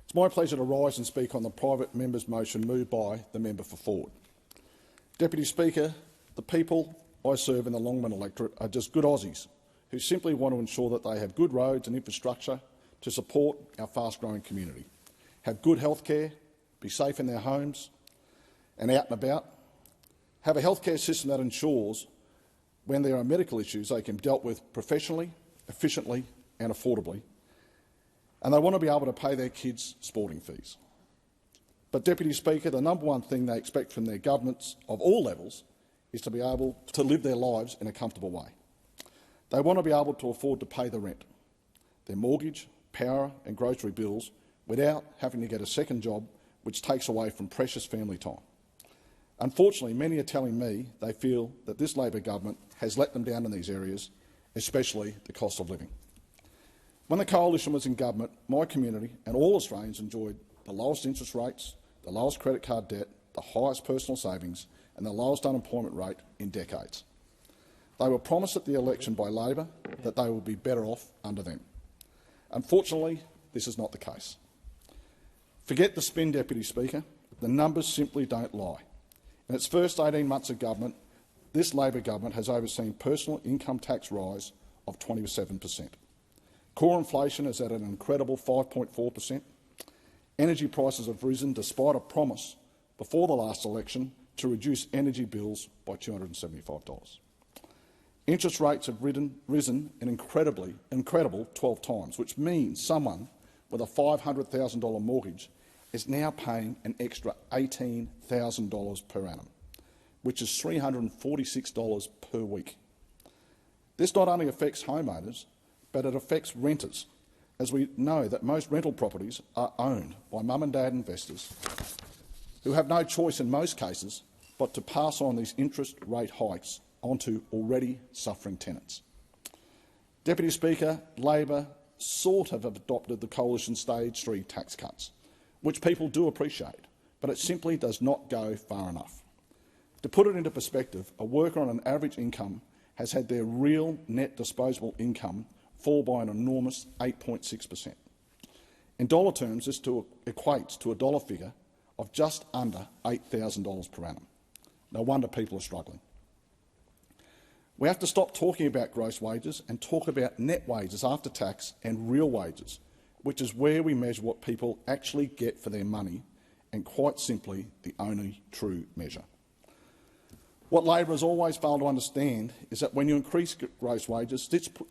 It's my pleasure to rise and speak on the private member's motion moved by the member for Forde. Deputy Speaker, the people I serve in the Longman electorate are just good Aussies who simply want to ensure that they have good roads and infrastructure to support our fast-growing community, have good health care, be safe in their homes and out and about, have a health care system that ensures when there are medical issues they can be dealt with professionally, efficiently and affordably, and they want to be able to pay their kids' sporting fees. But, Deputy Speaker, the number one thing they expect from their governments of all levels is to be able to live their lives in a comfortable way. They want to be able to afford to pay the rent, their mortgage, power and grocery bills without having to get a second job which takes away from precious family time. Unfortunately, many are telling me they feel that this Labor government has let them down in these areas, especially the cost of living. When the Coalition was in government, my community and all Australians enjoyed the lowest interest rates, the lowest credit card debt, the highest personal savings and the lowest unemployment rate in decades. They were promised at the election by Labor that they would be better off under them. Unfortunately, this is not the case. Forget the spin, Deputy Speaker. The numbers simply don't lie. In its first 18 months of government, this Labor government has overseen personal income tax rise of 27%. Core inflation is at an incredible 5.4%. Energy prices have risen despite a promise before the last election to reduce energy bills by $275. Interest rates have risen an incredible 12 times, which means someone with a $500,000 mortgage is now paying an extra $18,000 per annum, which is $346 per week. This not only affects homeowners, but it affects renters, as we know that most rental properties are owned by mum and dad investors who have no choice in most cases but to pass on these interest rate hikes onto already suffering tenants. Deputy Speaker, Labor sort of have adopted the Coalition Stage 3 tax cuts, which people do appreciate, but it simply does not go far enough. To put it into perspective, a worker on an average income has had their real net disposable income fall by an enormous 8.6%. In dollar terms, this equates to a dollar figure of just under $8,000 per annum. No wonder people are struggling. We have to stop talking about gross wages and talk about net wages after tax and real wages, which is where we measure what people actually get for their money and, quite simply, the only true measure. What Labor has always failed to understand is that when you increase gross wages,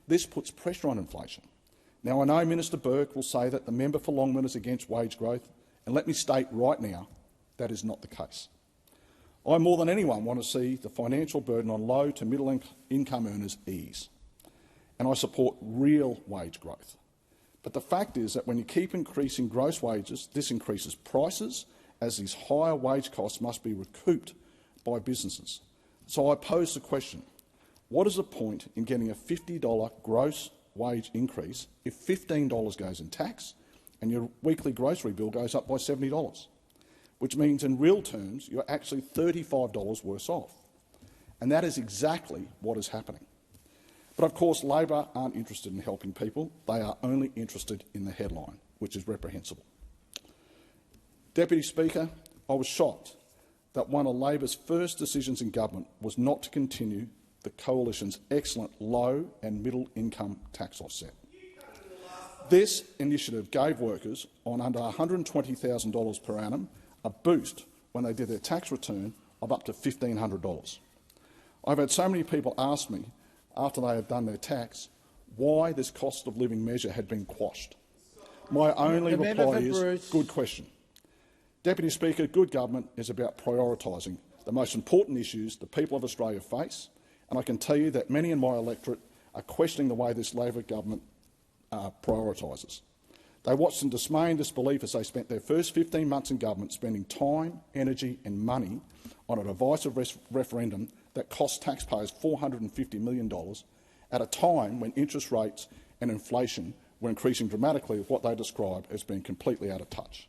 this puts pressure on inflation. Now, I know Minister Burke will say that the member for Longman is against wage growth, and let me state right now that is not the case. I, more than anyone, want to see the financial burden on low to middle income earners ease, and I support real wage growth. But the fact is that when you keep increasing gross wages, this increases prices, as these higher wage costs must be recouped by businesses. So I pose the question, what is the point in getting a $50 gross wage increase if $15 goes in tax and your weekly grocery bill goes up by $70, which means in real terms you're actually $35 worse off? And that is exactly what is happening. But of course Labor aren't interested in helping people, they are only interested in the headline, which is reprehensible. Deputy Speaker, I was shocked that one of Labor's first decisions in government was not to continue the Coalition's excellent low and middle income tax offset. This initiative gave workers on under $120,000 per annum a boost when they did their tax return of up to $1,500. I've had so many people ask me, after they had done their tax, why this cost of living measure had been quashed. My only reply is, good question. Deputy Speaker, good government is about prioritising the most important issues the people of Australia face, and I can tell you that many in my electorate are questioning the way this Labor government prioritises. They watched in dismay and disbelief as they spent their first 15 months in government spending time, energy and money on a divisive referendum that cost taxpayers $450 million at a time when interest rates and inflation were increasing dramatically with what they describe as being completely out of touch.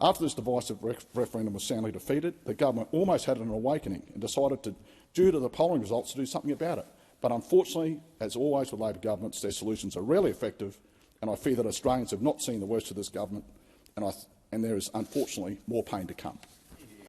After this divisive referendum was soundly defeated, the government almost had an awakening and decided, due to the polling results, to do something about it. But unfortunately, as always with Labor governments, their solutions are rarely effective, and I fear that Australians have not seen the worst of this government and there is unfortunately more pain to come.